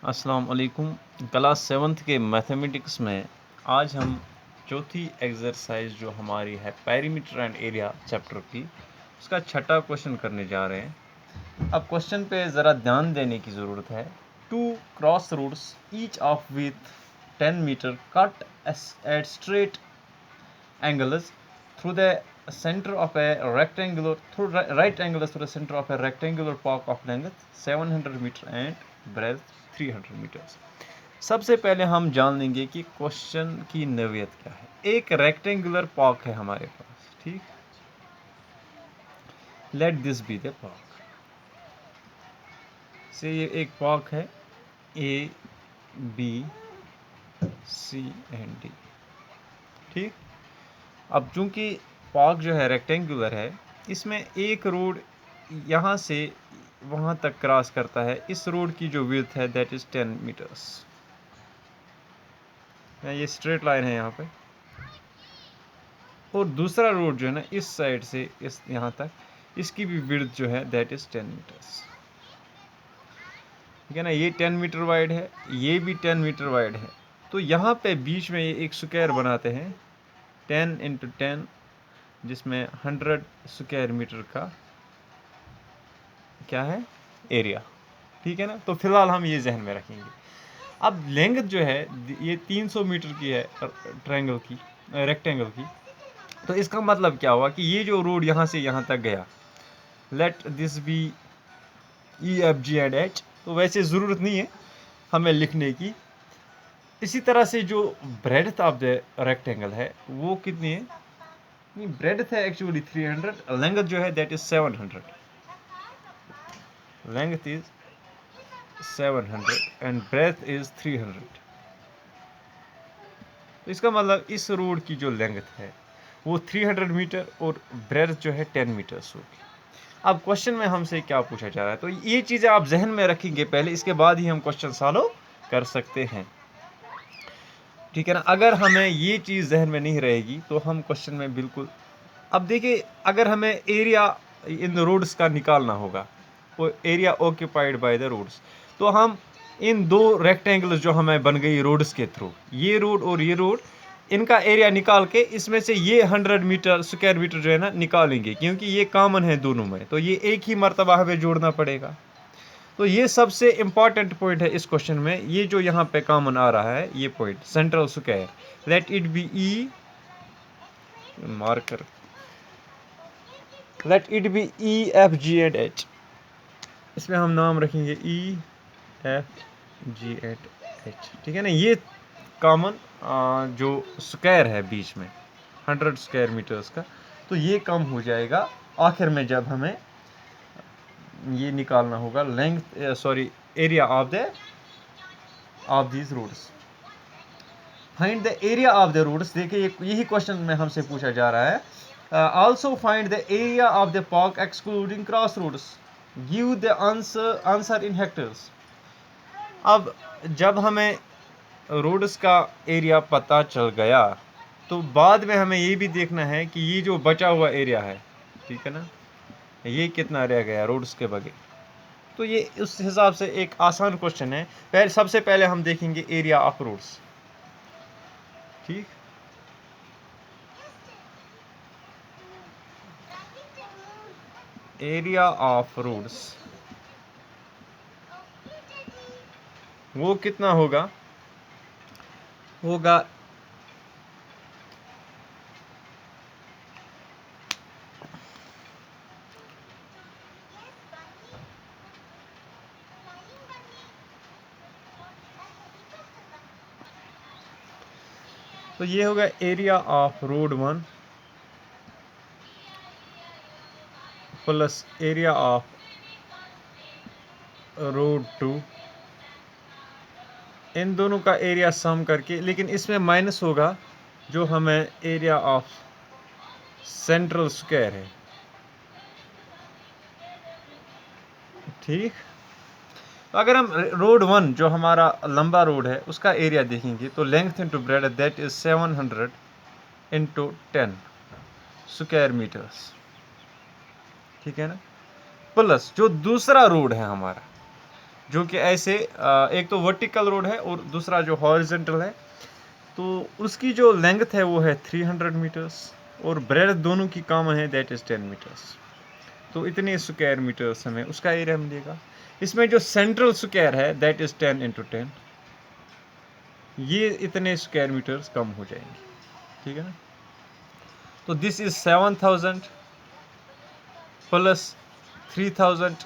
अस्सलाम वालेकुम। Class seventh के मैथमेटिक्स में आज हम चौथी एक्सरसाइज जो हमारी है पेरीमीटर एंड एरिया चैप्टर की, उसका छठा क्वेश्चन करने जा रहे हैं। अब क्वेश्चन पे ज़रा ध्यान देने की ज़रूरत है। Two cross roads each of with 10 metre cut at straight angles through the center of a rectangular right angles through the center of a rectangular arc of length 700 meter and breadth 300 meters। सबसे पहले हम जान लेंगे कि question की नोयत क्या है। एक रेक्टेंगुलर पार्क है हमारे पास, ठीक। Let this be the park. Say ये एक पार्क है, A B C and D, ठीक। अब चूंकि पार्क जो है रेक्टेंगुलर है, इसमें एक रोड यहाँ से वहाँ तक क्रॉस करता है। इस रोड की जो विड्थ है दैट इज़ 10 मीटर्स। ये स्ट्रेट लाइन है यहाँ पे, और दूसरा रोड जो है ना इस साइड से इस यहाँ तक, इसकी भी विड्थ जो है दैट इज़ 10 मीटर्स, ठीक है ना। ये 10 मीटर वाइड है, ये भी 10 मीटर वाइड है। तो यहाँ पे बीच में ये एक स्क्वायर बनाते हैं 10 इंटू 10, जिसमें 100 स्क्वायर मीटर का क्या है एरिया, ठीक है ना। तो फिलहाल हम ये जहन में रखेंगे। अब लेंथ जो है ये 300 मीटर की है ट्रायंगल की, रेक्टेंगल की। तो इसका मतलब क्या हुआ कि ये जो रोड यहाँ से यहाँ तक गया, let this be E F G and H. तो वैसे ज़रूरत नहीं है हमें लिखने की। इसी तरह से जो ब्रेडथ ऑफ द रेक्टेंगल है वो कितनी है, नहीं ब्रेडथ है एक्चुअली 300, लेंथ जो है that is 700, length is 700 and breadth is 300। इसका मतलब इस रोड की जो लेंथ है वो 300 मीटर और ब्रेथ जो है 10 मीटर्स होगी। अब क्वेश्चन में हमसे क्या पूछा जा रहा है, तो ये चीज़ें आप जहन में रखेंगे पहले, इसके बाद ही हम क्वेश्चन सॉल्व कर सकते हैं, ठीक है ना। अगर हमें ये चीज़ जहन में नहीं रहेगी तो हम क्वेश्चन में बिल्कुल। अब देखिए, अगर हमें एरिया इन रोड्स का निकालना होगा, वो area occupied by the roads, तो हम इन दो रेक्टेंगल्स जो हमें बन गई रोड्स के थ्रू, ये रोड और ये रोड, इनका एरिया निकाल के इसमें से ये 100 मीटर स्क्वायर मीटर जो है ना निकालेंगे, क्योंकि ये कॉमन है दोनों में, तो ये एक ही मर्तबा हमें जोड़ना पड़ेगा। तो ये सबसे इंपॉर्टेंट पॉइंट है इस क्वेश्चन में। ये जो यहाँ पे कॉमन आ रहा है ये point central square, let it be E marker, let it be E F G and H. इसमें हम नाम रखेंगे E F G and H, ठीक है ना। ये कॉमन जो स्क्वायर है बीच में 100 स्क्वायर मीटर्स का, तो ये कम हो जाएगा आखिर में जब हमें ये निकालना होगा length sorry area of these roads. Find the area of the roads. देखिए यही क्वेश्चन में हमसे पूछा जा रहा है। Also find the area of the park excluding cross roads, give the answer in hectares. अब जब हमें रोड्स का एरिया पता चल गया, तो बाद में हमें ये भी देखना है कि ये जो बचा हुआ एरिया है, ठीक है ना, ये कितना रह गया रोड्स के बगैर। तो ये उस हिसाब से एक आसान क्वेश्चन है। सबसे पहले हम देखेंगे एरिया ऑफ रोड्स, ठीक। एरिया ऑफ रोड्स वो कितना होगा, होगा तो ये होगा area of road 1 plus area of road 2, इन दोनों का एरिया सम करके, लेकिन इसमें माइनस होगा जो हमें एरिया ऑफ सेंट्रल स्क्वायर है, ठीक। तो अगर हम रोड 1 जो हमारा लंबा रोड है उसका एरिया देखेंगे, तो length into breadth that is 700 into 10 square metres, ठीक है ना। प्लस जो दूसरा रोड है हमारा, जो कि ऐसे एक तो वर्टिकल रोड है और दूसरा जो हॉरिजॉन्टल है, तो उसकी जो लेंथ है वो है 300 मीटर्स और ब्रेथ दोनों की कॉमन है, दैट इज़ 10 मीटर्स। तो इतने स्क्वायर मीटर्स हमें उसका एरिया मिलेगा। इसमें जो सेंट्रल स्क्वायर है दैट इज़ 10 × 10, ये इतने स्क्वायर मीटर्स कम हो जाएंगे, ठीक है ना। तो दिस इज 7000 प्लस 3000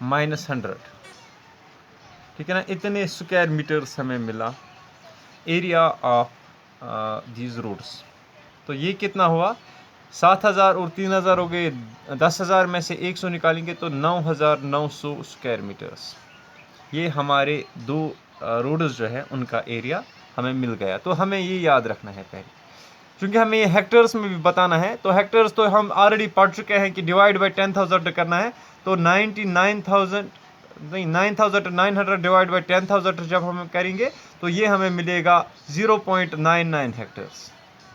माइनस 100, ठीक है ना। इतने स्क्वायर मीटर्स हमें मिला एरिया ऑफ दीज रोड्स। तो ये कितना हुआ, 7000 और 3000 हो गए, 10,000 में से 100 निकालेंगे तो 9900 स्क्वायर मीटर्स। ये हमारे दो रोड्स जो है उनका एरिया हमें मिल गया। तो हमें ये याद रखना है पहले, क्योंकि हमें ये हेक्टर्स में भी बताना है। तो हेक्टर्स तो हम ऑलरेडी पढ़ चुके हैं कि डिवाइड बाय 10,000 करना है। तो 9,900 डिवाइड बाय 10,000 जब हम करेंगे तो ये हमें मिलेगा 0.99 हेक्टर्स।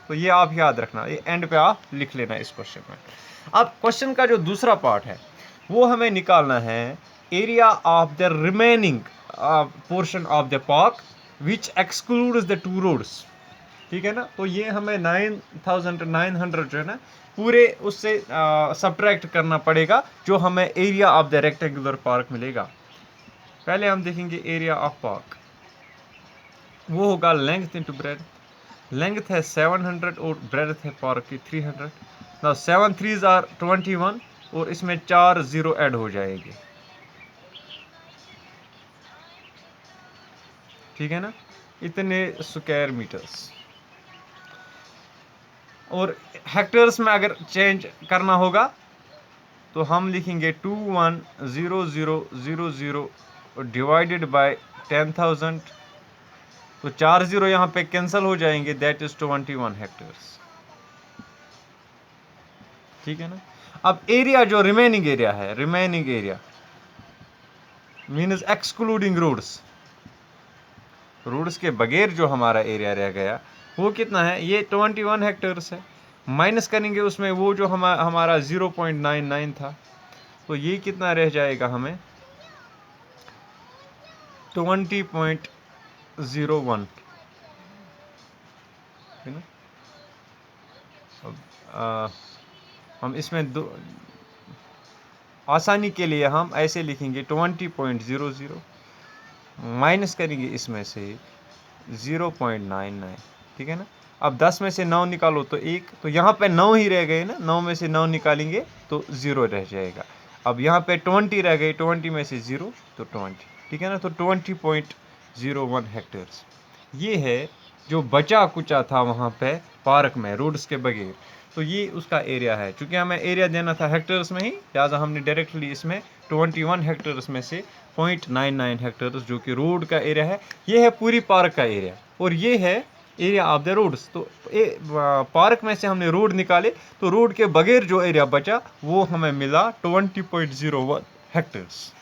तो ये आप याद रखना, ये एंड पे आप लिख लेना इस क्वेश्चन में। अब क्वेश्चन का जो दूसरा पार्ट है वो हमें निकालना है area of the remaining portion of the park which excludes the two roads, ठीक है ना। तो ये हमें 9,900 जो है ना पूरे उससे सब्ट्रैक्ट करना पड़ेगा, जो हमें area of the rectangular park मिलेगा। पहले हम देखेंगे एरिया ऑफ पार्क, वो होगा लेंथ इंटू ब्रेथ। लेंथ है 700 और ब्रेथ है पार्क की 300। नाउ 7 3s आर 21 और इसमें 4 0 ऐड हो जाएंगे, ठीक है ना। इतने स्क्वायर मीटर्स। और हेक्टर्स में अगर चेंज करना होगा तो हम लिखेंगे 210000 डिवाइडेड बाय 10,000। तो 4 0 यहाँ पे कैंसिल हो जाएंगे, दैट इज 21 हेक्टर्स, ठीक है ना। अब एरिया जो रिमेनिंग एरिया है, remaining area means excluding roads, roads के बगैर जो हमारा एरिया रह गया वो कितना है, ये 21 हेक्टर्स है। माइनस करेंगे उसमें वो जो हमारा 0.99 था, तो ये कितना रह जाएगा हमें 20.01, है ना। अब हम इसमें दो आसानी के लिए हम ऐसे लिखेंगे 20.00 माइनस करेंगे इसमें से 0.99, ठीक है ना। अब 10 में से 9 निकालो तो 1, तो यहाँ पे 9 ही रह गए ना, 9 में से 9 निकालेंगे तो 0 रह जाएगा। अब यहाँ पे 20 रह गए, 20 में से 0 तो 20, ठीक है ना। तो 20.01 हेक्टर्स ये है जो बचा कुचा था वहाँ पे पार्क में रोड्स के बगैर। तो ये उसका एरिया है। चूँकि हमें एरिया देना था हेक्टर्स में ही, लिहाजा हमने डायरेक्टली इसमें 21 हेक्टर्स में से 0.99 हेक्टर्स जो कि रोड का एरिया है, ये है पूरी पार्क का एरिया, और ये है एरिया ऑफ द रोड्स। तो पार्क में से हमने रोड निकाले, तो रोड के बगैर जो एरिया बचा वो हमें मिला 20.01 हेक्टर्स।